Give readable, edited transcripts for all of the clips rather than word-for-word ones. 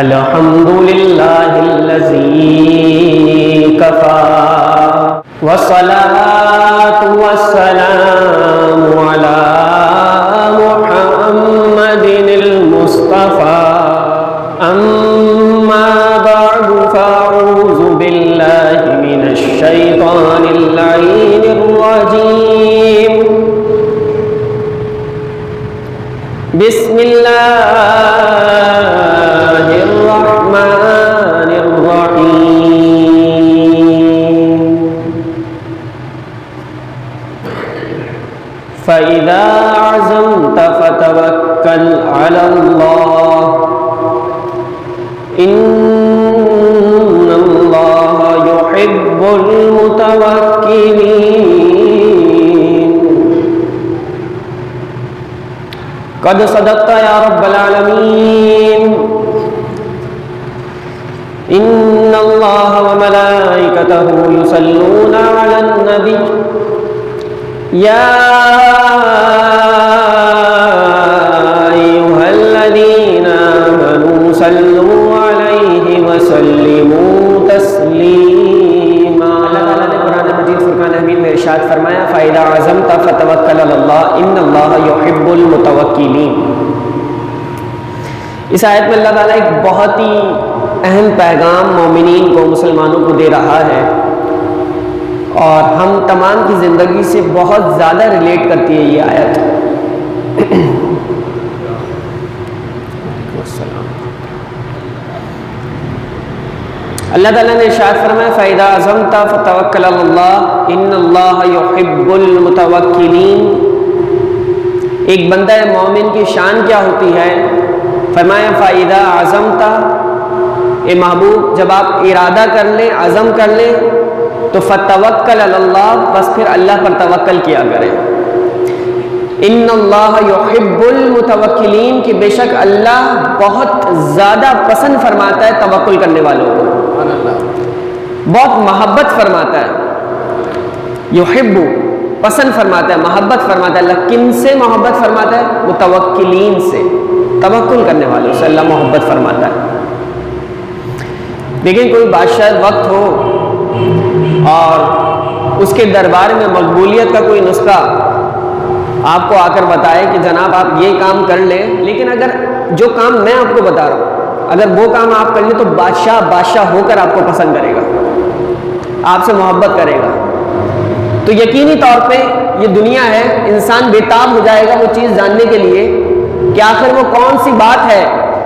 الحمدللہ کفا والصلاة والسلام علی محمد المصطفى اما بعد فاعوذ باللہ من الشیطان اللعین الرجیم بسم اللہ الرحمن الرحیم فإذا عزمت فتوکل علی اللہ ان اللہ يحب المتوکلین قد صدقت یا رب العالمین ان اللہ وملائکتہ یصلون علی النبی یا ایہا الذین آمنوا صلوا علیہ وسلموا تسلیما۔ اللہ تعالیٰ نے قرآن مجید فرقان حمید میں ارشاد فرمایا فَإِذَا عَزَمْتَ فَتَوَكَّلْ عَلَى اللَّهِ إِنَّ اللَّهَ يُحِبُّ الْمُتَوَكِّلِينَ۔ اس آیت میں اللہ تعالیٰ ایک بہت ہی اہم پیغام مومنین کو، مسلمانوں کو دے رہا ہے اور ہم تمام کی زندگی سے بہت زیادہ ریلیٹ کرتی ہے یہ آیت۔ اللہ تعالیٰ نے ارشاد فرمایا فَإِذَا عَزَمْتَ فَتَوَكَّلْ عَلَى اللَّهِ إِنَّ اللَّهَ يُحِبُّ الْمُتَوَكِّلِينَ۔ ایک بندہ مومن کی شان کیا ہوتی ہے؟ فرمایا فَإِذَا عَزَمْتَ، اے محبوب جب آپ ارادہ کر لیں، عزم کر لیں تو فَتَوَكَّلْ عَلَى اللَّهِ، بس پھر اللہ پر توکل کیا کریں۔ ان اللہ یحب المتوکلین، کہ بے شک اللہ بہت زیادہ پسند فرماتا ہے توکل کرنے والوں کو، بہت محبت فرماتا ہے۔ یحب پسند فرماتا ہے، محبت فرماتا ہے۔ اللہ کن سے محبت فرماتا ہے؟ متوکلین سے، توکل کرنے والوں سے اللہ محبت فرماتا ہے۔ لیکن کوئی بادشاہ وقت ہو اور اس کے دربار میں مقبولیت کا کوئی نسخہ آپ کو آ کر بتائے کہ جناب آپ یہ کام کر لیں، لیکن اگر جو کام میں آپ کو بتا رہا ہوں اگر وہ کام آپ کر لیں تو بادشاہ ہو کر آپ کو پسند کرے گا، آپ سے محبت کرے گا، تو یقینی طور پہ یہ دنیا ہے، انسان بےتاب ہو جائے گا وہ چیز جاننے کے لیے کہ آخر وہ کون سی بات ہے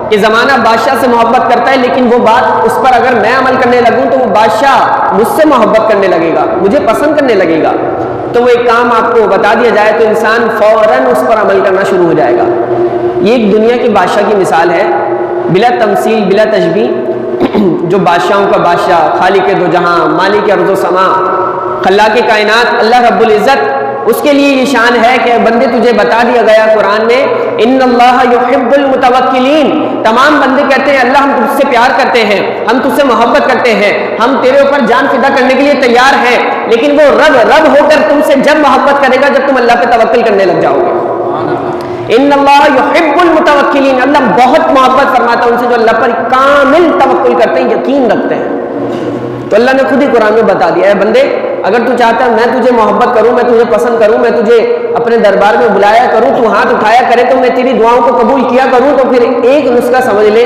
کہ زمانہ بادشاہ سے محبت کرتا ہے، لیکن وہ بات اس پر اگر میں عمل کرنے لگوں تو وہ بادشاہ مجھ سے محبت کرنے لگے گا، مجھے پسند کرنے لگے گا۔ تو وہ ایک کام آپ کو بتا دیا جائے تو انسان فوراً اس پر عمل کرنا شروع ہو جائے گا۔ یہ ایک دنیا کی بادشاہ کی مثال ہے، بلا تمثیل بلا تشبیہ، جو بادشاہوں کا بادشاہ، خالق دو جہاں، مالک ارض و سما، خلاق کائنات اللہ رب العزت، اس کے لیے یہ شان ہے کہ بندے تجھے بتا دیا گیا قرآن میں ان اللہ یحب المتوکلین۔ تمام بندے کہتے ہیں اللہ ہم تجھ سے پیار کرتے ہیں، ہم تجھ سے محبت کرتے ہیں، ہم تیرے اوپر جان فدا کرنے کے لیے تیار ہیں، لیکن وہ رب ہو کر تم سے جب محبت کرے گا جب تم اللہ پہ توکل کرنے لگ جاؤ گے۔ ان اللہ یحب المتوکلین، اللہ بہت محبت فرماتا ہے ان سے جو اللہ پر کامل توکل کرتے ہیں، یقین رکھتے ہیں۔ تو اللہ نے خود ہی قرآن میں بتا دیا ہے بندے اگر تو چاہتا ہے میں تجھے محبت کروں، میں تجھے پسند کروں، میں تجھے اپنے دربار میں بلایا کروں، تو ہاتھ اٹھایا کرے تو میں تیری دعاؤں کو قبول کیا کروں، تو پھر ایک نسخہ سمجھ لے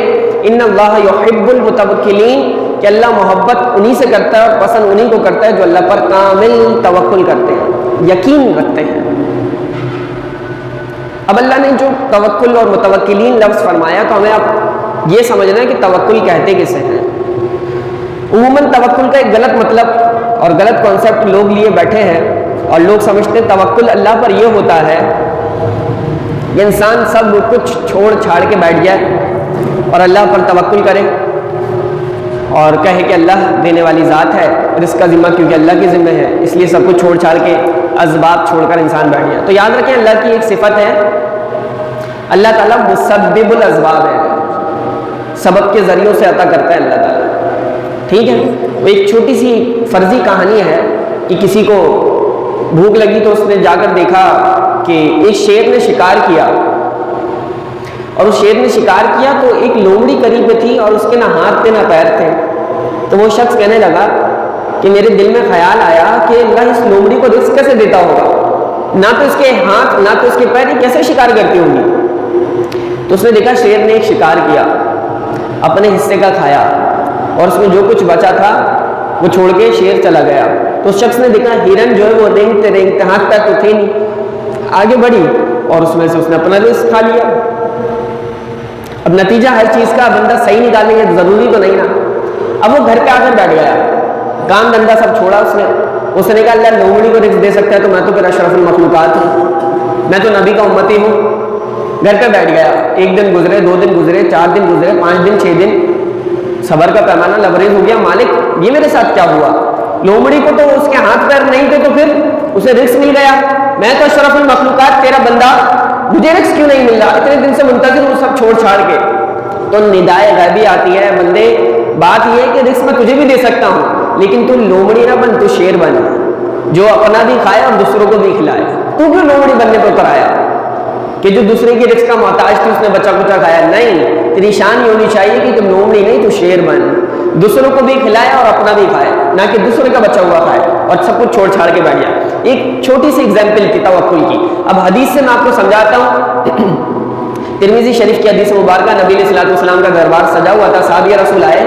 ان اللہ یحب المتوکلین، کہ اللہ محبت انہی سے کرتا ہے اور پسند انہی کو کرتا ہے جو اللہ پر کامل توکل کرتے ہیں، یقین رکھتے ہیں۔ اب اللہ نے جو توکل اور متوکلین لفظ فرمایا تو ہمیں اب یہ سمجھنا ہے کہ توکل کہتے کسے ہیں۔ عموماً توکل کا ایک غلط مطلب اور غلط کانسیپٹ لوگ لیے بیٹھے ہیں اور لوگ سمجھتے ہیں توکل اللہ پر یہ ہوتا ہے کہ انسان سب کچھ چھوڑ چھاڑ کے بیٹھ جائے اور اللہ پر توکل کرے اور کہے کہ اللہ دینے والی ذات ہے، رزق کا ذمہ کیونکہ اللہ کے ذمہ ہے، اس لیے سب کچھ چھوڑ چھاڑ کے اسباب چھوڑ کر انسان بیٹھ جائے۔ تو یاد رکھیں اللہ کی ایک صفت ہے، اللہ تعالیٰ مسبب الاسباب ہے، سبب کے ذریعوں سے عطا کرتا ہے اللہ تعالیٰ، ٹھیک ہے۔ وہ ایک چھوٹی سی فرضی کہانی ہے کہ کسی کو بھوک لگی تو اس نے جا کر دیکھا کہ ایک شیر نے شکار کیا اور اس شیر نے شکار کیا تو ایک لومڑی قریب میں تھی اور اس کے نہ ہاتھ تھے نہ پیر تھے. تو وہ شخص کہنے لگا کہ میرے دل میں خیال آیا کہ اللہ اس لومڑی کو رزق کیسے دیتا ہوگا, نہ تو اس کے ہاتھ نہ تو اس کے پیر, یہ کیسے شکار کرتی ہوں گی. تو اس نے دیکھا شیر نے ایک شکار کیا, اپنے حصے کا کھایا, اور اس میں جو کچھ بچا تھا وہ چھوڑ کے شیر چلا گیا. تو اس شخص نے دیکھا ہرن جو ہے وہ رینگتے رینگتے, ہاتھ تک تو تھے نہیں, آگے بڑھی اور اس میں سے اس نے اپنا رزق کھا لیا. اب نتیجہ ہر چیز کا بندہ صحیح نکالیں گے ضروری تو نہیں نا. اب وہ گھر پہ آ کر بیٹھ گیا, کام دھندا سب چھوڑا اس نے کہا اللہ لومڑی کو رزق دے سکتا ہے تو میں تو پھر اشرف المخلوقات ہوں, میں تو نبی کا امتی ہوں. گھر پہ بیٹھ گیا, ایک دن گزرے, 2 دن گزرے, 4 دن گزرے, 5 دن 6 دن, صبر کا پیمانہ لبریز ہو گیا. مالک یہ میرے ساتھ کیا ہوا, لومڑی کو تو اس کے ہاتھ پیر نہیں تھے تو پھر اسے رزق مل گیا, میں تو اشرف المخلوقات تیرا بندہ, مجھے رزق کیوں نہیں مل رہا, اتنے دن سے منتظر ہوں سب چھوڑ چھاڑ کے. تو ندائے غیبی آتی ہے, بندے بات یہ ہے کہ رزق میں تجھے بھی دے سکتا ہوں لیکن تو لومڑی نہ بن, تو شیر بن جو اپنا بھی کھائے اور دوسروں کو بھی کھلائے. تو کیوں لومڑی بننے پر آیا کہ جو دوسرے کی رزق کا محتاج تھی اس نے بچا کچا کھایا؟ نہیں, تیری شان یہ ہونی چاہیے کہ تم لومڑی نہیں تو شیر بن, دوسروں کو بھی کھلائے اور اپنا بھی کھائے, نہ کہ دوسرے کا بچا ہوا کھائے اور سب کچھ چھوڑ چھاڑ کے بیٹھ جائے. ایک چھوٹی سی اگزامپل کی توکل کی, اب حدیث سے میں آپ کو سمجھاتا ہوں. ترمذی شریف کی حدیث مبارکہ, نبی علیہ الصلوۃ والسلام کا دربار سجا ہوا تھا, صحابہ رسول آئے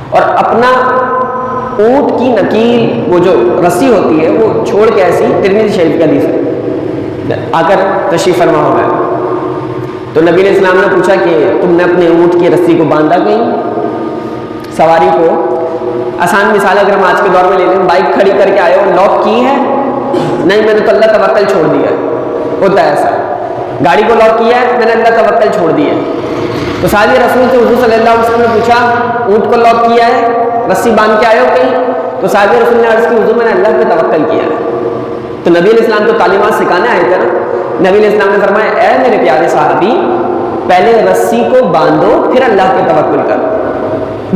اور اپنا اونٹ کی نکیل وہ جو رسی ہوتی ہے وہ چھوڑ کے ایسی, ترمذی شریف کی حدیث ہے, آ کر تشریف فرما ہو گئے. تو نبی علیہ السلام نے پوچھا کہ تم نے اپنے اونٹ کی رسی کو باندھا کہیں سواری کو؟ آسان مثال اگر ہم آج کے دور میں لے لیں, بائک کھڑی کر کے آئے ہو, لاک کی ہے؟ نہیں, میں نے تو اللہ توکل چھوڑ دیا ہے. ہوتا ہے ایسا, گاڑی کو لاک کیا ہے, میں نے اللہ توکل چھوڑ دیا ہے. تو صحابی رسول سے حضور صلی اللہ علیہ وسلم نے پوچھا اونٹ کو لاک کیا ہے, رسی باندھ کے آئے ہو کہیں؟ تو صحابی رسول نے عرض کی حضور میں نے اللہ پہ توکل کیا ہے. تو نبی علیہ السلام تو تعلیمات سکھانے آئے تھے نا. نبی علیہ السلام نے فرمایا اے میرے پیارے صحابی, پہلے رسی کو باندھو پھر اللہ پہ توکل کرو.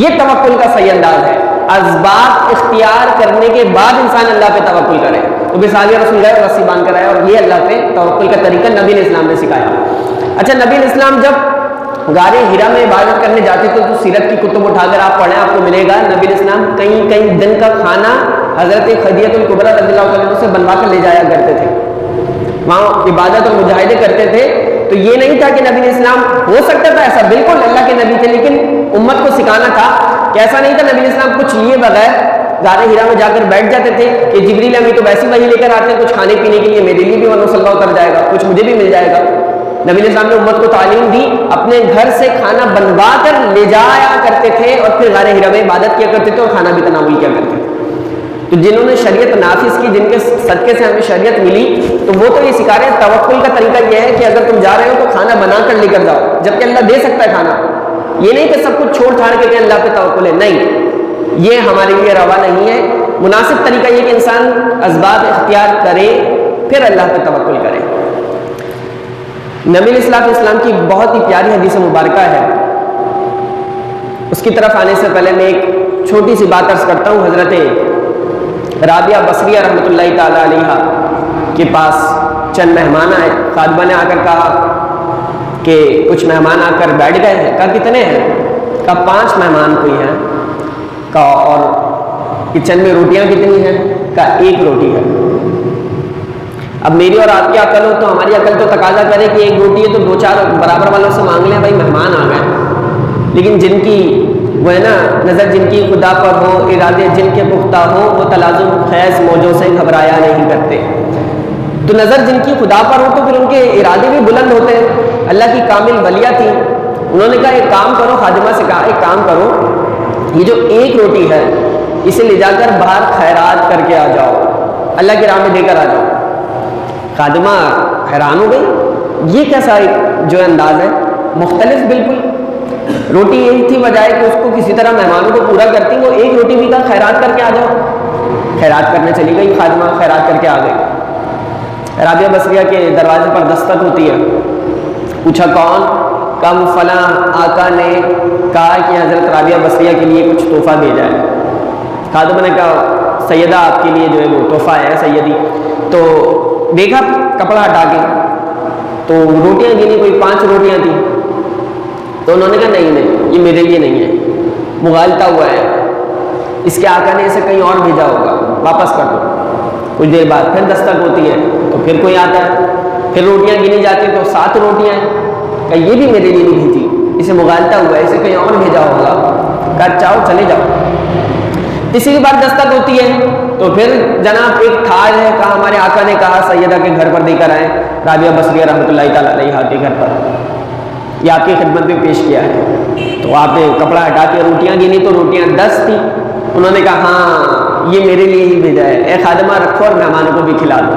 یہ توکل کا صحیح انداز ہے, اسباب اختیار کرنے کے بعد انسان اللہ پہ توکل کرے. تو بھی صحابی رسول گئے رسی باندھ کر آئے, اور یہ اللہ پہ توکل کا طریقہ نبی علیہ السلام نے سکھایا. اچھا, نبی علیہ السلام جب غار ہرا میں عبادت کرنے جاتے تھے تو سیرت کی کتب اٹھا کر آپ پڑھیں, آپ کو ملے گا نبی علیہ السلام کئی دن کا کھانا حضرت خدیجہ الکبریٰ رضی اللہ تعالیٰ عنہ سے بنوا کر لے جایا کرتے تھے, وہاں عبادت اور مجاہدے کرتے تھے. تو یہ نہیں تھا کہ نبی علیہ السلام, ہو سکتا تھا ایسا, بالکل اللہ کے نبی تھے, لیکن امت کو سکھانا تھا کہ ایسا نہیں تھا. نبی علیہ السلام کچھ لیے بغیر غار ہرا میں جا کر بیٹھ جاتے تھے کہ جبریل امی تو ویسی وہی لے کر آتے ہیں, کچھ کھانے پینے کے لیے میرے لیے بھی ونو صلی اللہ اتر جائے گا, کچھ مجھے بھی مل جائے گا. نبی علیہ السلام نے امت کو تعلیم دی, اپنے گھر سے کھانا بنوا کر لے جایا کرتے تھے اور پھر غار ہرا میں عبادت کیا کرتے تھے اور کھانا بھی تناول کیا کرتے تھے. تو جنہوں نے شریعت نافذ کی, جن کے صدقے سے ہمیں شریعت ملی, تو وہ تو یہ سکھا رہے ہیں. توکل کا طریقہ یہ ہے کہ اگر تم جا رہے ہو تو کھانا بنا کر لے کر جاؤ, جبکہ اللہ دے سکتا ہے کھانا. یہ نہیں کہ سب کچھ چھوڑ چھاڑ کے کہ اللہ پہ توکل ہے, نہیں, یہ ہمارے لیے روا نہیں ہے. مناسب طریقہ یہ کہ انسان اسباب اختیار کرے پھر اللہ پہ توکل کرے. نبی علیہ السلام کی بہت ہی پیاری حدیث مبارکہ ہے, اس کی طرف آنے سے پہلے میں ایک چھوٹی سی بات عرض کرتا ہوں. حضرت رابعہ بصریہ رحمۃ اللہ تعالی علیہ کے پاس چند مہمان آئے. خادمہ نے آ کر کہا کہ کچھ مہمان آ کر بیٹھ گئے ہیں. کہا کتنے ہیں؟ کہا 5 مہمان کوئی ہیں. کہا اور کچن میں روٹیاں کتنی ہیں؟ کہا 1 روٹی ہے. اب میری اور آپ کی عقل ہو تو ہماری عقل تو تقاضا کرے کہ 1 روٹی ہے تو 2-4 برابر والوں سے مانگ لیں, بھائی مہمان آ گئے. لیکن جن کی وہ ہے نا نظر جن کی خدا پر ہو, ارادے جن کے پختہ ہو, وہ تلازم خیز موجوں سے گھبرایا نہیں کرتے. تو نظر جن کی خدا پر ہو تو پھر ان کے ارادے بھی بلند ہوتے ہیں. اللہ کی کامل ولیہ تھی, انہوں نے کہا ایک کام کرو, خادمہ سے کہا ایک کام کرو, یہ جو 1 روٹی ہے اسے لے جا کر باہر خیرات کر کے آ جاؤ, اللہ کی راہ میں دے کر آ جاؤ. خادمہ حیران ہو گئی, یہ کیسا ایک جو انداز ہے, مختلف بالکل. روٹی یہی تھی بجائے کہ اس کو کسی طرح مہمانوں کو پورا کرتی, وہ 1 روٹی بھی کہا خیرات کر کے آ جاؤ. خیرات کرنے چلی گئی خادمہ, خیرات کر کے آ گئی. رابعہ بصریہ کے دروازے پر دستک ہوتی ہے. پوچھا کون؟ کم فلاں آقا نے کہا کہ حضرت رابعہ بصریہ کے لیے کچھ تحفہ بھیجا ہے. خادمہ نے کہا سیدہ آپ کے لیے جو ہے وہ تحفہ ہے سیدی. تو دیکھا کپڑا ہٹا کے, تو روٹیاں گنی، کوئی 5 روٹیاں تھیں، تو انہوں نے کہا نہیں نہیں یہ میرے لیے نہیں ہے، مغالطہ ہوا ہے، اس کے آقا نے اسے کہیں اور بھیجا ہوگا، واپس کر دو۔ کچھ دیر بعد پھر دستک ہوتی ہے تو پھر کوئی آتا ہے، پھر روٹیاں گنی جاتی ہیں تو 7 روٹیاں ہیں، کہ یہ بھی میرے لیے نہیں بھیجی، اسے مغالطہ ہوا ہے، اسے کہیں اور بھیجا ہوگا، کہا چاہو چلے جاؤ۔ تیسری بار دستک ہوتی ہے تو پھر جناب ایک تھال ہے، کہا ہمارے آقا نے کہا سیدہ کے گھر پر دے کر آئیں، رابعہ بصریہ رحمۃ اللہ تعالیٰ علیہا کے گھر پر، یہ آپ کی خدمت میں پیش کیا ہے۔ تو آپ نے کپڑا ہٹا کے روٹیاں گنی تو روٹیاں 10 تھیں، انہوں نے کہا ہاں یہ میرے لیے ہی بھیجا ہے، اے خادمہ رکھو اور مہمانوں کو بھی کھلا دو۔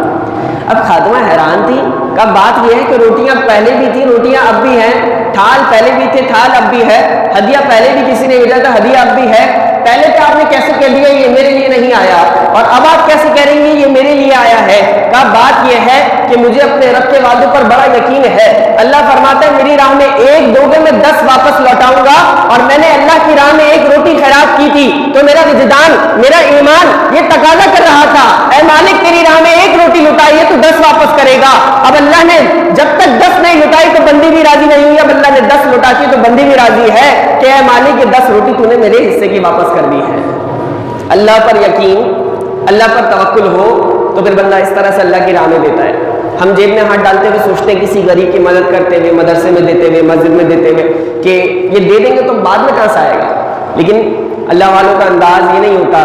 اب خادمہ حیران تھی، کہ بات یہ ہے کہ روٹیاں پہلے بھی تھی، روٹیاں اب بھی ہیں، تھال پہلے بھی تھے، تھال اب بھی ہے، ہدیہ پہلے بھی کسی نے بھیجا تھا، ہدیہ اب بھی ہے، پہلے تو آپ نے کیسے کہہ دیا یہ میرے لیے نہیں آیا، اور اب آپ کیسے کہہ رہی ہیں یہ میرے لیے آیا ہے؟ کہا بات یہ ہے کہ مجھے اپنے رب کے وعدے پر بڑا یقین ہے، اللہ فرماتا ہے میری راہ میں ایک دو گے میں 10 واپس لوٹاؤں گا، اور میں نے اللہ کی راہ میں ایک روٹی خیرات کی تھی تو میرا وجدان، میرا ایمان یہ تقاضا کر رہا تھا اے مالک تیری راہ میں ایک روٹی لٹائی ہے تو 10 واپس کرے گا۔ اب اللہ نے جب تک 10 نہیں لٹائی تو بندی بھی راضی نہیں ہوئی، اب اللہ نے 10 لٹا کی تو بندی بھی راضی ہے کہ اے مالک یہ 10 روٹی تو نے میرے حصے کی واپس کر دی ہے۔ اللہ پر یقین، اللہ پر توکل ہو تو پھر بندہ اس طرح سے اللہ کی راہ میں دیتا ہے۔ ہم جیب میں ہاتھ ڈالتے ہوئے سوچتے ہیں کسی غریب کی مدد کرتے ہوئے، مدرسے میں دیتے ہوئے، مسجد میں دیتے ہوئے کہ یہ دے دیں گے تو بعد میں کہاں سے آئے گا، لیکن اللہ والوں کا انداز یہ نہیں ہوتا،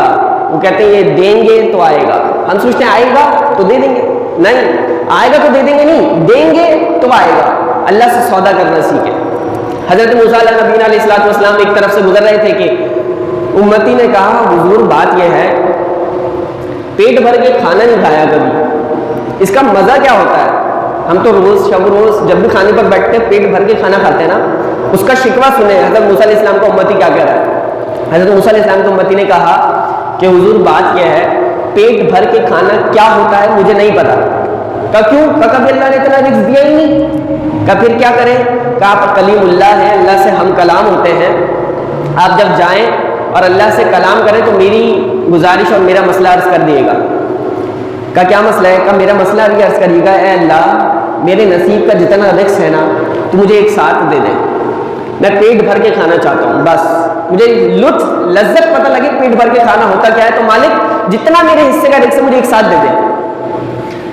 وہ کہتے ہیں یہ دیں گے تو آئے گا، ہم سوچتے ہیں آئے گا تو دے دیں گے، نہیں آئے گا تو دے دیں گے، نہیں دیں گے تو آئے گا۔ اللہ سے سودا کرنا سیکھے۔ حضرت موسیٰ علیہ نبی علیہ السلام ایک طرف سے گزر رہے تھے کہ امتی نے کہا حضور بات یہ ہے پیٹ بھر کے کھانا نہیں کھایا کبھی، اس کا مزہ کیا ہوتا ہے؟ ہم تو روز شب روز جب بھی کھانے پر بیٹھتے ہیں پیٹ بھر کے کھانا کھاتے ہیں نا، اس کا شکوہ سنیں حضرت موسیٰ علیہ السلام کو امتی کیا کہہ رہا ہے۔ حضرت موسیٰ علیہ السلام کو امتی نے کہا کہ حضور بات یہ ہے پیٹ بھر کے کھانا کیا ہوتا ہے مجھے نہیں پتا۔ کہا کیوں؟ کہا کبھی اللہ نے اتنا رزق دیا ہی نہیں۔ کہا پھر کیا کریں؟ کہا آپ کلیم اللہ ہیں، اللہ سے ہم کلام ہوتے ہیں، آپ جب جائیں اور اللہ سے کلام کریں تو میری گزارش اور میرا مسئلہ عرض کر دیے گا۔ کہا کیا مسئلہ ہے؟ کہا میرا مسئلہ یہ عرض کریے گا اے اللہ میرے نصیب کا جتنا رزق ہے نا تو مجھے ایک ساتھ دے دیں، میں پیٹ بھر کے کھانا چاہتا ہوں، بس مجھے لطف لذت پتہ لگے پیٹ بھر کے کھانا ہوتا کیا ہے، تو مالک جتنا میرے حصے کا رزق مجھے ایک ساتھ دے دیں۔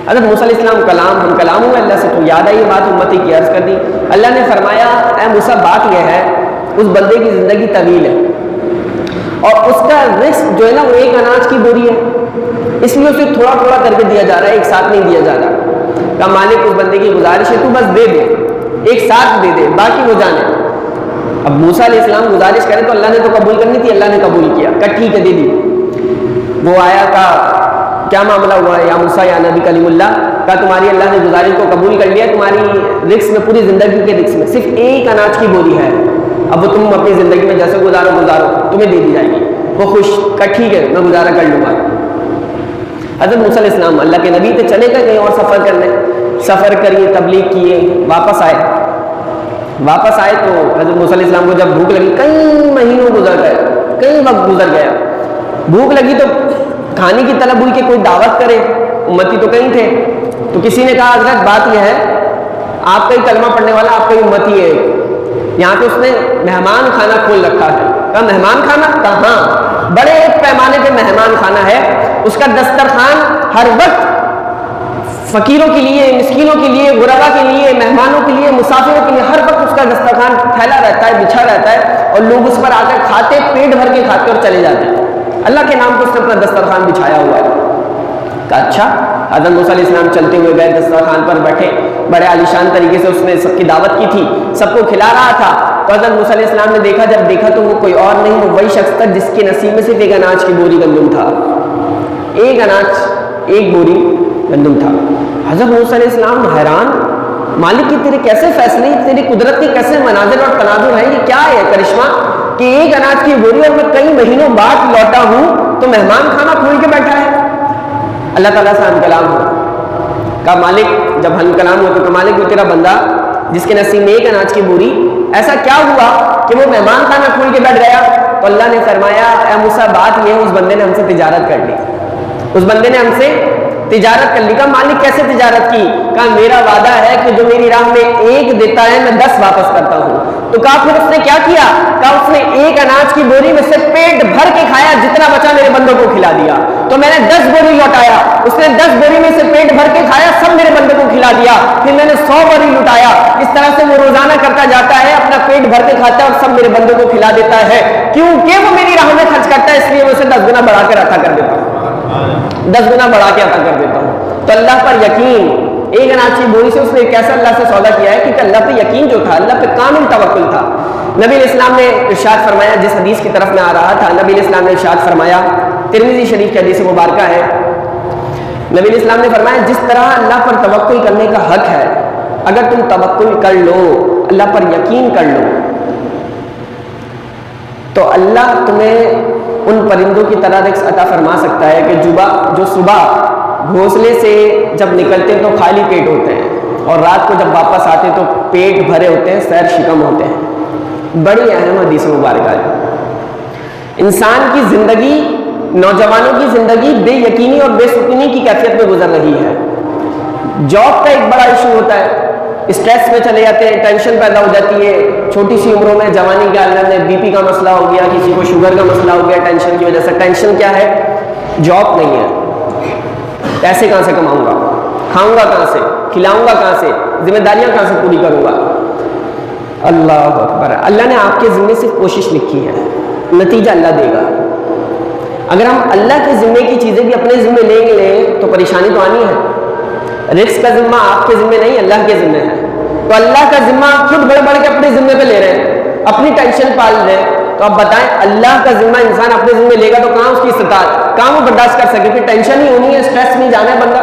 حضرت موسیٰ علیہ السلام کلام ہم کلام ہوئے اللہ سے، تو یاد آئی یہ بات امتی کی عرض کر دی۔ اللہ نے فرمایا اے موسیٰ بات یہ ہے اس بندے کی زندگی طویل ہے اور اس کا رزق جو ہے نا وہ ایک اناج کی بوری ہے، اس لیے اسے تھوڑا تھوڑا کر کے دیا جا رہا ہے، ایک ساتھ نہیں دیا جا رہا۔ کہا مالک اس بندے کی گزارش ہے تو بس دے دے، ایک ساتھ دے دے باقی وہ جانے۔ اب موسیٰ علیہ السلام گزارش کرے تو اللہ نے تو قبول کرنی تھی، اللہ نے قبول کیا، کہا ٹھیک ہے دے دی۔ وہ آیا کہا کیا معاملہ ہوا ہے یا موسیٰ یا نبی کلیم اللہ؟ کہا تمہاری اللہ نے گزارش کو قبول کر لیا، تمہاری رزق میں پوری زندگی کے رزق میں صرف ایک اناج کی بوری ہے، اب وہ تم اپنی زندگی میں جیسے گزارو تمہیں دے دی جائے گی۔ وہ خوش، کہا ٹھیک ہے میں گزارا کر لوں گا۔ حضرت موسیٰ علیہ السلام اللہ کے نبی تھے، چلے گئے کہیں اور سفر کرنے، سفر کریے تبلیغ کیے، واپس آئے تو حضرت موسیٰ علیہ السلام کو جب بھوک لگی، کئی مہینوں گزر گئے، کئی وقت گزر گیا، بھوک لگی تو کھانے کی طلب ہوئی کہ کوئی دعوت کرے، امتی تو کہیں تھے، تو کسی نے کہا حضرت بات یہ ہے آپ کا ہی کلمہ پڑھنے والا آپ کا ہی امتی ہے، یہاں پہ اس نے مہمان خانہ کھول رکھا ہے۔ کہا مہمان خانہ؟ کہا ہاں بڑے ایک پیمانے پہ مہمان خانہ ہے، اس کا دسترخوان ہر وقت فقیروں کے لیے، مسکینوں کے لیے، غربا کے لیے، مہمانوں کے لیے، مسافروں کے لیے ہر وقت اس کا دسترخوان پھیلا رہتا ہے، بچھا رہتا ہے، اور لوگ اس پر آ کر کھاتے، پیٹ بھر کے کھاتے اور چلے جاتے ہیں۔ اللہ کے نام کو اس نے اپنا دسترخوان بچھایا ہوا ہے۔ کہا اچھا۔ حضرت موسیٰ علیہ السلام چلتے ہوئے گئے، دسترخوان پر بیٹھے، بڑے عالیشان طریقے سے اس نے سب کی دعوت کی تھی، سب کو کھلا رہا تھا، تو حضرت موسیٰ علیہ السلام نے دیکھا، جب دیکھا تو وہ کوئی اور نہیں، وہ وہی شخص تھا جس کے نصیب میں صرف ایک اناج کی بوری گندم تھا، ایک اناج ایک بوری گندم تھا۔ حضرت موسیٰ علیہ السلام حیران، مالک کی تیرے کیسے فیصلے، تیری قدرت کے کیسے مناظر اور تناظر ہیں، یہ کیا ہے کرشمہ کہ ایک اناج کی بوری اور میں کئی مہینوں بعد لوٹا ہوں تو مہمان خانہ کھول کے بیٹھا ہے۔ اللہ تعالیٰ سے ہم کلام ہو، کہا مالک جب ہم کلام ہو تو مالک وہ تیرا بندہ جس کے نصیب میں ایک اناج کی بوری، ایسا کیا ہوا کہ وہ مہمان خانہ کھول کے بیٹھ گیا؟ تو اللہ نے فرمایا اے موسیٰ بات یہ ہے اس بندے نے ہم سے تجارت کر لی، اس بندے نے ہم سے تجارت کر لی. کہا مالک کیسے تجارت کی؟ کہا میرا وعدہ ہے کہ جو میری راہ میں 1 دیتا ہے میں 10 واپس کرتا ہوں. تو کہا پھر اس نے کیا کیا؟ کہا اس نے 1 اناج کی بوری میں سے پیٹ بھر کے کھایا, جتنا بچا میرے بندوں کو کھلا دیا. تو میں نے 10 بوری لوٹایا, اس نے 10 بوری میں سے پیٹ بھر کے کھایا, سب میرے بندوں کو کھلا دیا. پھر میں نے 100 بوری لوٹایا. اس طرح سے وہ روزانہ کرتا جاتا ہے, اپنا پیٹ بھر کے کھاتا ہے اور سب میرے بندوں کو کھلا دیتا ہے, کیونکہ وہ میری راہ میں خرچ کرتا ہے, اس لیے میں اسے 10 گنا بڑھا کر عطا کر دیتا ہوں, 10 گنا بڑھا کے عطا کر دیتا ہوں. تو اللہ پر یقین, 1 اناج کی بوری سے اس نے کیسا اللہ سے سودا کیا ہے, کیونکہ اللہ پہ یقین جو تھا, اللہ پہ کامل توکل تھا. نبی علیہ السلام نے ارشاد فرمایا, جس حدیث کی طرف میں آ رہا تھا, نبی علیہ السلام نے ارشاد فرمایا, ترمذی شریف کی حدیث مبارکہ ہے, نبی علیہ السلام نے فرمایا جس طرح اللہ پر توکل کرنے کا حق ہے, اگر تم توکل کر لو, اللہ پر یقین کر لو, تو اللہ تمہیں ان پرندوں کی طرح رزق عطا فرما سکتا ہے کہ جو صبح گھونسلے سے جب نکلتے ہیں تو خالی پیٹ ہوتے ہیں, اور رات کو جب واپس آتے ہیں تو پیٹ بھرے ہوتے ہیں, سیر شکم ہوتے ہیں. بڑی اہم حدیث مبارکہ ہے. انسان کی زندگی, نوجوانوں کی زندگی بے یقینی اور بے سکونی کی کیفیت میں گزر رہی ہے. جاب کا ایک بڑا ایشو ہوتا ہے, اسٹریس میں چلے جاتے ہیں, ٹینشن پیدا ہو جاتی ہے. چھوٹی سی عمروں میں جوانی کے عالم میں بی پی کا مسئلہ ہو گیا, کسی کو شوگر کا مسئلہ ہو گیا ٹینشن کی وجہ سے. ٹینشن کیا ہے؟ جاب نہیں ہے, پیسے کہاں سے کماؤں گا, کھاؤں گا کہاں سے, کھلاؤں گا کہاں سے, ذمہ داریاں کہاں سے پوری کروں گا. اللہ اکبر. اللہ نے آپ کے ذمے صرف کوشش لکھی ہے, نتیجہ اللہ دے گا. اگر ہم اللہ کے ذمے کی چیزیں بھی اپنے ذمے لے لیں تو پریشانی تو آنی ہے. رزق کا ذمہ آپ کے ذمے نہیں, اللہ کے ذمے ہے. تو اللہ کا ذمہ آپ خود بڑھ بڑھ کے اپنے ذمے پہ لے رہے ہیں, اپنی ٹینشن پال رہے ہیں. تو آپ بتائیں, اللہ کا ذمہ انسان اپنے ذمے لے گا تو کہاں اس کی استطاعت, کہاں وہ برداشت کر سکے, کہ ٹینشن ہی ہونی ہے, اسٹریس نہیں جانا ہے بندہ.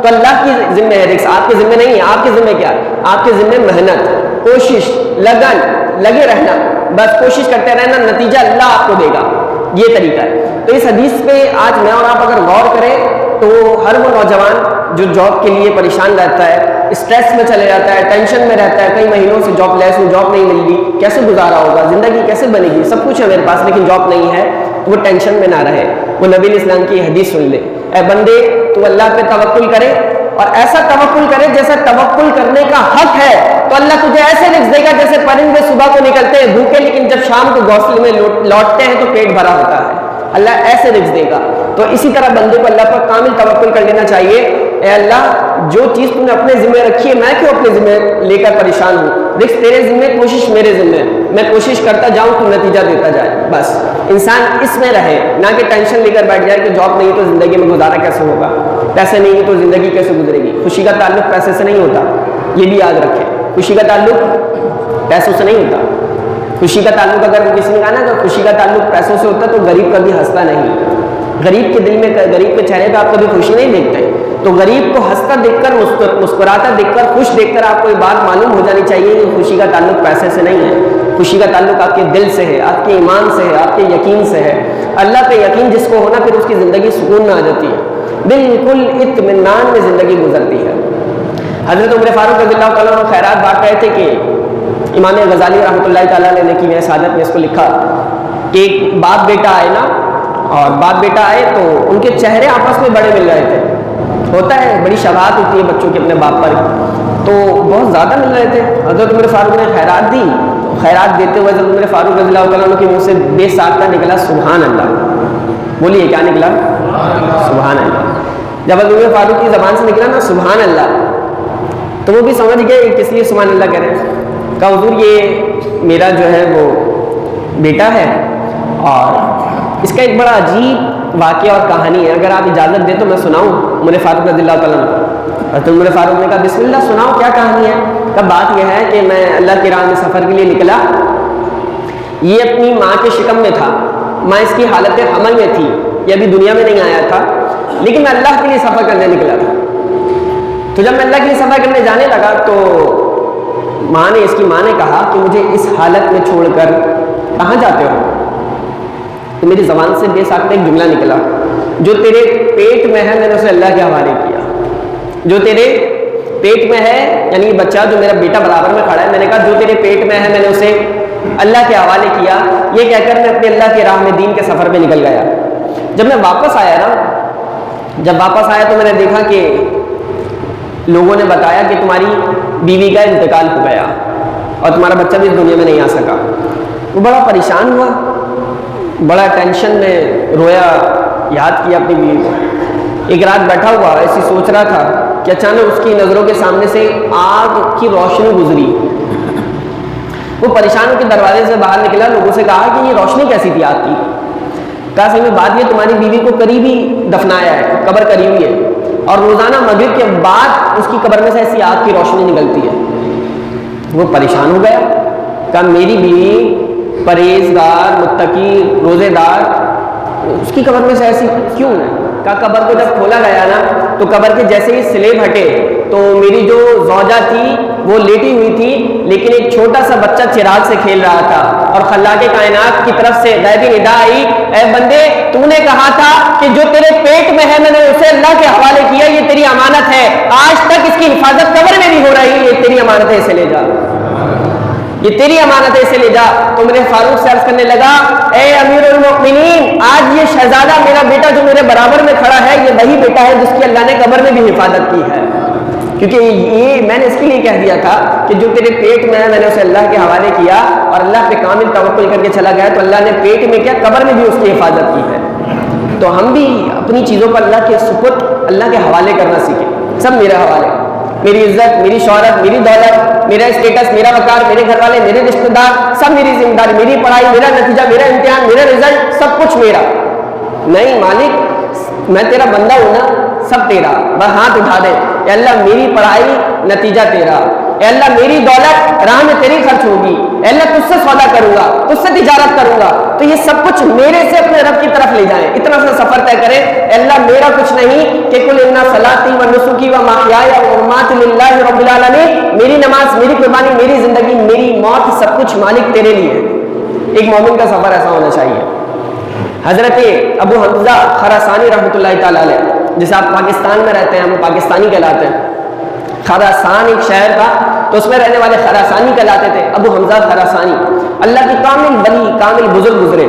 تو اللہ کی ذمہ ہے رزق, آپ کے ذمہ نہیں ہے. آپ کے ذمہ کیا ہے؟ آپ کے ذمہ محنت, کوشش, لگن, لگے رہنا, بس کوشش کرتے رہنا, نتیجہ اللہ آپ کو دے گا. یہ طریقہ ہے. تو اس حدیث پہ آج میں اور آپ اگر غور کریں تو ہر وہ نوجوان جو جاب کے لیے پریشان رہتا ہے, اسٹریس میں چلے جاتا ہے, ٹینشن میں رہتا ہے, کئی مہینوں سے جاب لیس ہوں, جاب نہیں مل رہی, کیسے گزارا ہوگا, زندگی کیسے بنے گی, سب کچھ ہے میرے پاس لیکن جاب نہیں ہے, وہ ٹینشن میں نہ رہے. وہ نبی علیہ السلام کی حدیث سن لے, اے بندے تو اللہ پہ توکل کرے, اور ایسا توکل کرے جیسا توکل کرنے کا حق ہے, تو اللہ تجھے ایسے رزق دے گا جیسے پرندے صبح کو نکلتے ہیں بھوکے, لیکن جب شام کو گھونسلے میں لوٹتے ہیں تو پیٹ بھرا ہوتا ہے. اللہ ایسے رزق دے گا. تو اسی طرح بندے کو اللہ پر کامل توکل کر لینا چاہیے. اے اللہ جو چیز تم نے اپنے ذمہ رکھی ہے, میں کیوں اپنے ذمہ لے کر پریشان ہوں, رزق تیرے ذمہ, کوشش میرے ذمہ, میں کوشش کرتا جاؤں تو نتیجہ دیتا جائے. بس انسان اس میں رہے, نہ کہ ٹینشن لے کر بیٹھ جائے کہ جاب نہیں تو زندگی میں گزارا کیسے ہوگا, پیسے نہیں تو زندگی کیسے گزرے گی. خوشی کا تعلق پیسے سے نہیں ہوتا, یہ بھی یاد رکھیں. خوشی کا تعلق پیسوں سے نہیں ہوتا. خوشی کا تعلق, اگر کسی نے کہا نا کہ خوشی کا تعلق پیسوں سے ہوتا تو غریب کبھی ہنستا نہیں. غریب کے دل میں, غریب کے چہرے پہ آپ کبھی خوشی نہیں دیکھتے. تو غریب کو ہنستا دیکھ کر, مسکراتا دیکھ کر, خوش دیکھ کر آپ کو یہ بات معلوم ہو جانی چاہیے کہ خوشی کا تعلق پیسے سے نہیں ہے. خوشی کا تعلق آپ کے دل سے ہے, آپ کے ایمان سے ہے, آپ کے یقین سے ہے. اللہ پہ یقین جس کو ہونا, پھر اس کی زندگی سکون میں آ جاتی ہے, بالکل اطمینان میں زندگی گزرتی ہے. حضرت عمر فاروق رضی اللہ تعالیٰ عنہ خیرات بانٹ رہے تھے کہ امام غزالی رحمۃ اللہ تعالیٰ نے کی میں سعادت میں اس کو لکھا کہ ایک باپ بیٹا آئے نا, اور باپ بیٹا آئے تو ان کے چہرے آپس میں بڑے مل رہے تھے. ہوتا ہے, بڑی شفاعت ہوتی ہے بچوں کی اپنے باپ پر, تو بہت زیادہ مل رہے تھے. حضرت عمر فاروق نے خیرات دی, خیرات دیتے ہوئے حضرت عمر فاروق رضی اللہ تعالیٰ عنہ کے منہ سے بے ساختہ نکلا سبحان اللہ. بولیے کیا نکلا؟ سبحان اللہ. جب حضرت عمر فاروق کی زبان سے نکلا نا سبحان اللہ, تو وہ بھی سمجھ گئے کس لیے سبحان اللہ کہہ رہے ہیں. کہا حضور یہ میرا جو ہے وہ بیٹا ہے, اور اس کا ایک بڑا عجیب واقعہ اور کہانی ہے, اگر آپ اجازت دیں تو میں سناؤں. عمر فاروق رضی اللہ تعالیٰ عنہ, حضرت عمر فاروق نے کہا بسم اللہ, سناؤ کیا کہانی ہے. کہ بات یہ ہے کہ میں اللہ کی راہ میں سفر کے لیے نکلا, یہ اپنی ماں کے شکم میں تھا, ماں اس کی حالت حمل میں تھی, یہ ابھی دنیا میں نہیں آیا تھا, لیکن میں اللہ کے لیے سفر کرنے نکلا تھا. تو جب میں اللہ کے لیے سفر کرنے جانے لگا تو اس کی ماں نے کہا کہ مجھے اس حالت میں چھوڑ کر کہاں جاتے ہو. تو میری زبان سے بے ساختہ ایک جملہ نکلا, جو تیرے پیٹ میں ہے میں نے اسے اللہ کے حوالے کیا. جو تیرے پیٹ میں ہے, یعنی بچہ جو میرا بیٹا برابر میں کھڑا ہے, میں نے کہا جو تیرے پیٹ میں ہے میں نے اسے اللہ کے حوالے کیا. یہ کہہ کر میں اپنے اللہ کی راہ میں دین کے سفر پہ نکل گیا. جب میں واپس آیا نا جب واپس آیا تو میں نے دیکھا کہ لوگوں نے بتایا کہ تمہاری بیوی کا انتقال ہو گیا اور تمہارا بچہ بھی اس دنیا میں نہیں آ سکا۔ وہ بڑا پریشان ہوا، بڑا ٹینشن میں رویا، یاد کیا اپنی بیوی کو۔ ایک رات بیٹھا ہوا ایسی سوچ رہا تھا کہ اچانک اس کی نظروں کے سامنے سے آگ کی روشنی گزری۔ وہ پریشان ہو کے دروازے سے باہر نکلا، لوگوں سے کہا کہ یہ روشنی کیسی تھی آگ کی؟ کہا صحیح میں بات یہ تمہاری بیوی کو قریب ہی دفنایا ہے، قبر قریب ہی ہے، اور روزانہ مغرب کے بعد اس کی قبر میں سے ایسی آگ کی روشنی نکلتی ہے۔ وہ پریشان ہو گیا، کہا میری بیوی پرہیزگار، متقی، روزے دار، اس کی قبر میں سے ایسی کیوں ہے؟ کہا قبر کو جب کھولا گیا نا تو قبر کے جیسے ہی سلیب ہٹے تو میری جو زوجہ تھی وہ لیٹی ہوئی تھی، لیکن ایک چھوٹا سا بچہ چراغ سے کھیل رہا تھا، اور خلاق کائنات کی طرف سے غیبی ندا آئی، اے بندے تو نے کہا تھا کہ جو تیرے پیٹ میں ہے میں نے اسے اللہ کے حوالے کیا، یہ تیری امانت ہے، آج تک اس کی حفاظت قبر میں بھی ہو رہی ہے، یہ تیری امانت ہے، اسے لے جا، یہ تیری امانت ہے، اسے لے جا۔ تو میرے فاروق سے عرض کرنے لگا، اے امیر المؤمنین، آج یہ شہزادہ میرا بیٹا جو میرے برابر میں کھڑا ہے، یہ وہی بیٹا ہے جس کی اللہ نے قبر میں بھی حفاظت کی ہے، کیونکہ یہ میں نے اس کے لیے کہہ دیا تھا کہ جو تیرے پیٹ میں ہے میں نے اسے اللہ کے حوالے کیا اور اللہ پہ کامل توکل کر کے چلا گیا، تو اللہ نے پیٹ میں کیا قبر میں بھی اس کی حفاظت کی ہے۔ تو ہم بھی اپنی چیزوں کو اللہ کے سپرد، اللہ کے حوالے کرنا سیکھیں، سب میرے حوالے، میری عزت، میری شہرت، میری دولت، میرا اسٹیٹس، میرا وقار، میرے گھر والے، میرے رشتہ دار، سب میری ذمہ داری، میری پڑھائی، میرا نتیجہ، میرا امتحان، میرا رزلٹ، سب کچھ میرا۔ نہیں مالک، میں تیرا بندہ ہوں نا، سب تیرا، بس ہاتھ اٹھا دے، اے اللہ میری پڑھائی نتیجہ تیرا، اے اللہ میری دولت راہ میں تیری خرچ ہوگی، اے اللہ تجھ سے سودا کروں گا، تجھ سے تجارت کروں گا، تو یہ سب کچھ میرے سے اپنے رب کی طرف لے جائیں، اتنا سا سفر طے کریں، اے اللہ میرا کچھ نہیں کہ کل ان صلاتی و نسکی و محیای و مماتی للہ رب العالمین، میری نماز، میری قربانی، میری زندگی، میری موت، سب کچھ مالک تیرے لیے ہے۔ ایک مومن کا سفر ایسا ہونا چاہیے۔ حضرت ابو حمزہ خراسانی رحمۃ اللہ تعالی علیہ، جیسے آپ پاکستان میں رہتے ہیں، ہم پاکستانی کہلاتے ہیں، خراسان ایک شہر تھا تو اس میں رہنے والے خراسانی کہلاتے تھے، ابو حمزہ خراسانی، اللہ کی کامل ولی، کامل بزرگ گزرے۔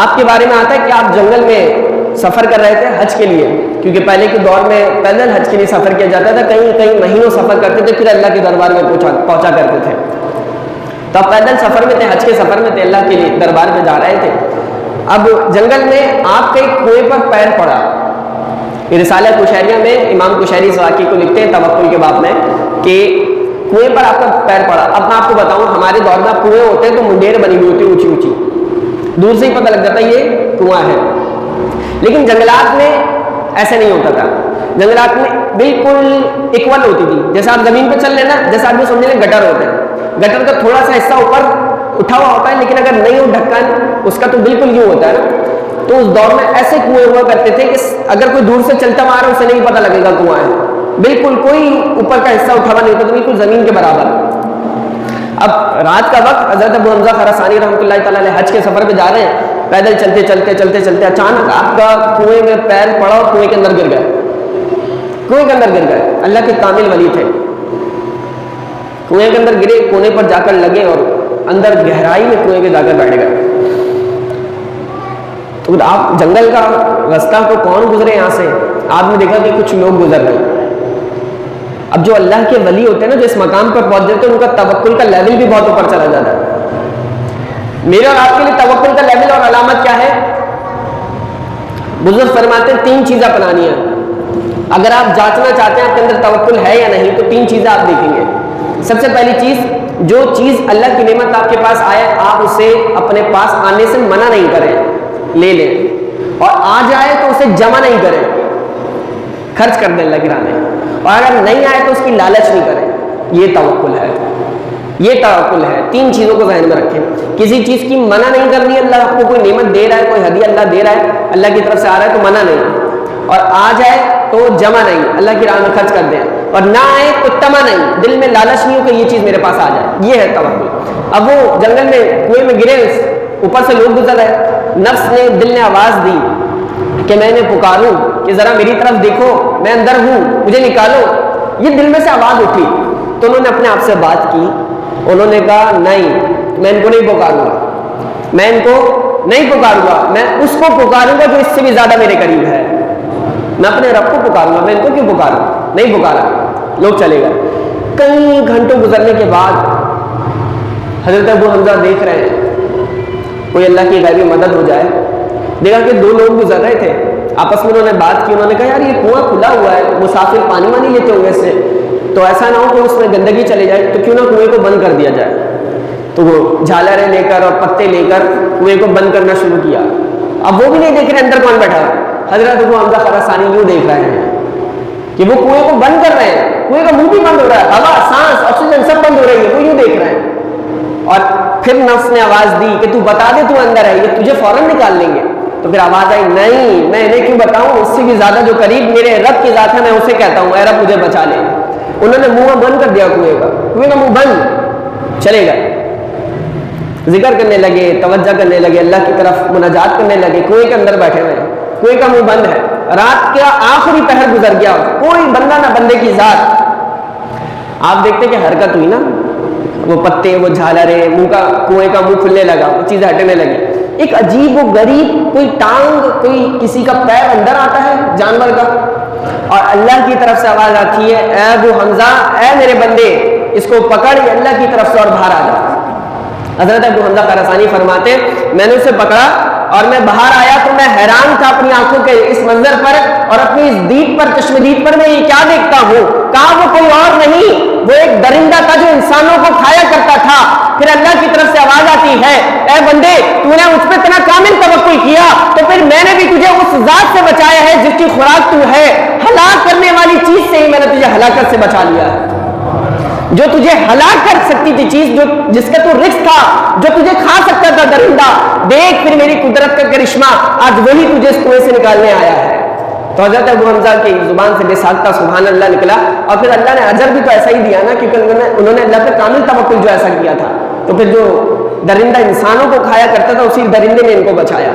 آپ کے بارے میں آتا ہے کہ آپ جنگل میں سفر کر رہے تھے حج کے لیے، کیونکہ پہلے کے دور میں پیدل حج کے لیے سفر کیا جاتا تھا، کئی کئی مہینوں سفر کرتے تھے، پھر اللہ کے دربار میں پہنچا کرتے تھے۔ تو آپ پیدل سفر میں تھے، حج کے سفر میں تھے، اللہ کے دربار میں جا رہے تھے۔ اب جنگل میں آپ کے ایک کنویں پر پیر پڑا۔ رسالہ کشیریہ میں امام کشیری اس واقعے کو لکھتے ہیں توکل کے باب میں کہ کنویں پر آپ کا پیر پڑا۔ اب میں آپ کو بتاؤں، ہمارے دور میں کنویں ہوتے ہیں تو منڈیر بنی ہوئی ہوتی ہے اونچی اونچی، دور سے ہی پتہ لگ جاتا ہے یہ کنواں ہے، لیکن جنگلات میں ایسا نہیں ہوتا تھا۔ جنگلات میں بالکل اکول ہوتی تھی، جیسے آپ زمین پہ چل لینا، جیسے آپ سمجھ لیں گٹر ہوتے ہیں، گٹر کا تھوڑا سا حصہ اوپر اٹھا ہوا ہوتا ہے، لیکن اگر نہیں ہو ڈھکن اس کا تو بالکل یوں ہوتا ہے نا۔ تو اس دور میں ایسے کنویں ہوا کرتے تھے کہ اگر کوئی دور سے چلتا ہوا اسے نہیں پتہ لگے گا کنواں ہے، بالکل کوئی اوپر کا حصہ اٹھا ہوا نہیں ہوتا، تو بالکل زمین کے برابر۔ اب رات کا وقت حضرت ابو حمزہ خراسانی رحمۃ اللہ تعالی علیہ حج کے سفر پہ جا رہے ہیں، پیدل چلتے چلتے چلتے چلتے اچانک آپ کا کنویں میں پیر پڑا اور کنویں کے اندر گر گئے، کنویں کے اندر گر گئے۔ اللہ کے کامل ولی تھے، کنویں کے اندر گرے، کونے پر جا کر لگے اور اندر گہرائی میں کنویں کے جا کر بیٹھ گئے۔ تو آپ جنگل کا راستہ کو کون گزرے یہاں سے؟ آپ نے دیکھا کہ کچھ لوگ گزر رہے۔ اب جو اللہ کے ولی ہوتے ہیں نا، جو اس مقام پر پہنچ جاتے ہیں، ان کا توکل کا لیول بھی بہت اوپر چلا جاتا ہے۔ میرے اور آپ کے لیے توکل کا لیول اور علامت کیا ہے؟ بزرگ فرماتے ہیں 3 چیزیں اپنانی ہیں۔ اگر آپ جانچنا چاہتے ہیں آپ کے اندر توکل ہے یا نہیں، تو 3 چیزیں آپ دیکھیں گے۔ سب سے پہلی چیز، جو چیز اللہ کی نعمت آپ کے پاس آئے، آپ اسے اپنے پاس آنے سے منع نہیں کریں، لے لیں، اور آ جائے تو اسے جمع نہیں کریں، خرچ کر دیں اللہ کی راہ میں، اور اگر نہیں آئے تو اس کی لالچ نہیں کریں۔ یہ توکل ہے، یہ توکل ہے۔ 3 چیزوں کو ذہن میں رکھیں، کسی چیز کی منع نہیں کرنی، اللہ آپ کو کوئی نعمت دے رہا ہے، کوئی ہدیہ اللہ دے رہا ہے، اللہ کی طرف سے آ رہا ہے تو منع نہیں، اور آ جائے تو جمع نہیں، اللہ کی راہ میں خرچ کر دیں، اور نہ آئے تو تما نہیں، دل میں لالچ نہیں ہو کہ یہ چیز میرے پاس آ جائے۔ یہ ہے توکل۔ اب وہ جنگل میں کنویں میں گرے، اوپر سے لوگ گزر رہے، نفس نے، دل نے آواز دی کہ میں نے پکاروں کہ ذرا میری طرف دیکھو، میں اندر ہوں، مجھے نکالو۔ یہ دل میں سے آواز اٹھی تو انہوں نے اپنے آپ سے بات کی، انہوں نے کہا نہیں، میں ان کو نہیں پکاروں گا، میں ان کو نہیں پکاروں گا، میں اس کو پکاروں گا جو اس سے بھی زیادہ میرے قریب ہے. میں اپنے رب کو پکاروں گا، میں ان کو کیوں پکاروں؟ نہیں پکارا، لوگ چلے گئے. کئی گھنٹوں گزرنے کے بعد حضرت ابو حمزہ دیکھ رہے ہیں کوئی اللہ کی غیبی مدد ہو جائے. دیکھا کہ دو لوگ گزر رہے تھے، آپس میں انہوں نے بات کی. انہوں نے کہا یار یہ کنواں کھلا ہوا ہے، مسافر پانی وانی لیتے ہوں گے اس سے، تو ایسا نہ ہو کہ اس میں گندگی چلے جائے، تو کیوں نہ کنویں کو بند کر دیا جائے. تو وہ جھالریں لے کر اور پتے لے کر کنویں کو بند کرنا شروع کیا. اب وہ بھی نہیں دیکھ رہے اندر کون بیٹھا ہے. حضرت ابو حمزہ خراسانی یوں دیکھ رہے ہیں کہ وہ کنویں کو بند کر رہے ہیں، کنویں کا منہ بھی بند ہو رہا ہے، ہوا، سانس، آکسیجن سب بند ہو رہی ہے، وہ یوں دیکھ رہے ہیں. اور پھر نفس نے آواز دی کہ تو بتا دے تو اندر ہے، یہ تجھے فوراً نکال لیں گے. تو پھر آواز آئی نہیں، میں انہیں کیوں بتاؤں، اس سے بھی زیادہ جو قریب میرے رب کی ذات ہے میں اسے کہتا ہوں، اے رب مجھے بچا لے. انہوں نے منہ بند کر دیا کنویں کا، کنویں کا منہ بند. چلے گئے، ذکر کرنے لگے، توجہ کرنے لگے، اللہ کی طرف مناجات کرنے لگے. کنویں کے اندر بیٹھے ہوئے ہیں، کنویں کا منہ بند ہے. رات کا آخری پہر گزر گیا، کوئی بندہ نہ بندے کی ذات. آپ دیکھتے کہ حرکت ہوئی نا، وہ پتے، وہ جھالریں، منہ کا، کنویں کا منہ کھلنے لگا، وہ چیزیں ہٹنے لگی. ایک عجیب و غریب کوئی ٹانگ، کوئی کسی کا پیر اندر آتا ہے جانور کا، اور اللہ کی طرف سے آواز آتی ہے اے ابو حمزہ، اے میرے بندے، اس کو پکڑ، یہ اللہ کی طرف سے، اور باہر آ جا. حضرت ابو حمزہ خراسانی فرماتے میں نے اسے پکڑا اور میں باہر آیا تو میں حیران تھا اپنی آنکھوں کے اس منظر پر اور اپنی اس دید پر، چشم دید پر. میں یہ کیا دیکھتا ہوں؟ کہا وہ کوئی اور نہیں، وہ ایک درندہ تھا جو انسانوں کو کھایا کرتا تھا. پھر اللہ کی طرف سے آواز آتی ہے اے بندے، تو نے مجھ پہ اتنا کامل توکل کیا تو پھر میں نے بھی تجھے اس ذات سے بچایا ہے جس کی خوراک تو ہے. ہلاک کرنے والی چیز سے ہی میں نے تجھے ہلاکت سے بچا لیا ہے. جو تجھے ہلاک کر سکتی تھی چیز، جو جس کا تو رزق تھا، جو تجھے کھا سکتا تھا درندہ، دیکھ پھر میری قدرت کا کرشمہ، آج وہی تجھے اس کنویں سے نکالنے آیا ہے. تو حضرت ابو حمزہ کی زبان سے بے ساختہ سبحان اللہ نکلا. اور پھر اللہ نے اجر بھی تو ایسا ہی دیا نا، کیونکہ انہوں نے اللہ پہ کامل توکل جو ایسا کیا تھا. تو پھر جو درندہ انسانوں کو کھایا کرتا تھا اسی درندے نے ان کو بچایا.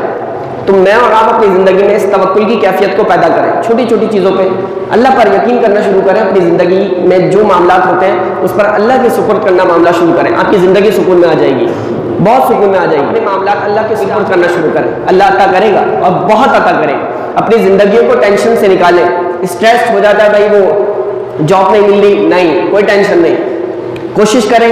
تو میں اور آپ اپنی زندگی میں اس توکل کی کیفیت کو پیدا کریں. چھوٹی چھوٹی چیزوں پہ اللہ پر یقین کرنا شروع کریں. اپنی زندگی میں جو معاملات ہوتے ہیں اس پر اللہ کے سپرد کرنا معاملہ شروع کریں. آپ کی زندگی سکون میں آ جائے گی، بہت سکون میں آ جائے گی. اپنے معاملات اللہ کے سپرد کرنا شروع کریں، اللہ عطا کرے گا اور بہت عطا کرے گا. اپنی زندگیوں کو ٹینشن سے نکالیں. اسٹریس ہو جاتا ہے بھائی وہ جاب نہیں مل رہی، نہیں، کوئی ٹینشن نہیں. کوشش کریں،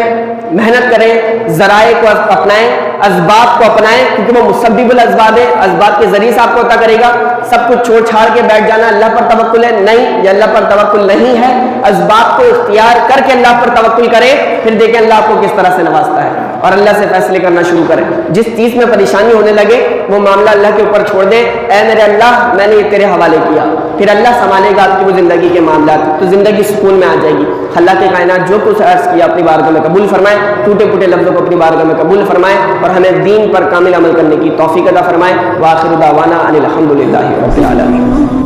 محنت کریں، ذرائع کو اپنائیں، اسباب کو اپنائیں، کیونکہ وہ مسبب الاسباب ہے. اسباب کے ذریعے سے آپ کو عطا کرے گا. سب کچھ چھوڑ چھاڑ کے بیٹھ جانا اللہ پر توکل ہے، نہیں، یہ اللہ پر توکل نہیں ہے. اسباب کو اختیار کر کے اللہ پر توکل کریں، پھر دیکھیں اللہ آپ کو کس طرح سے نوازتا ہے. اور اللہ سے فیصلے کرنا شروع کریں. جس چیز میں پریشانی ہونے لگے وہ معاملہ اللہ کے اوپر چھوڑ دیں. اے میرے اللہ، میں نے یہ تیرے حوالے کیا. پھر اللہ سنبھالے گا آپ کی وہ زندگی کے معاملات، تو زندگی سکون میں آ جائے گی. اللہ کے کائنات جو کچھ عرض کیا اپنی بارگاہ میں قبول فرمائے، ٹوٹے پھوٹے لفظوں کو اپنی بارگاہ میں قبول فرمائے اور ہمیں دین پر کامل عمل کرنے کی توفیق عطا فرمائے. وآخر دعوانا ان الحمد للہ رب العالمین.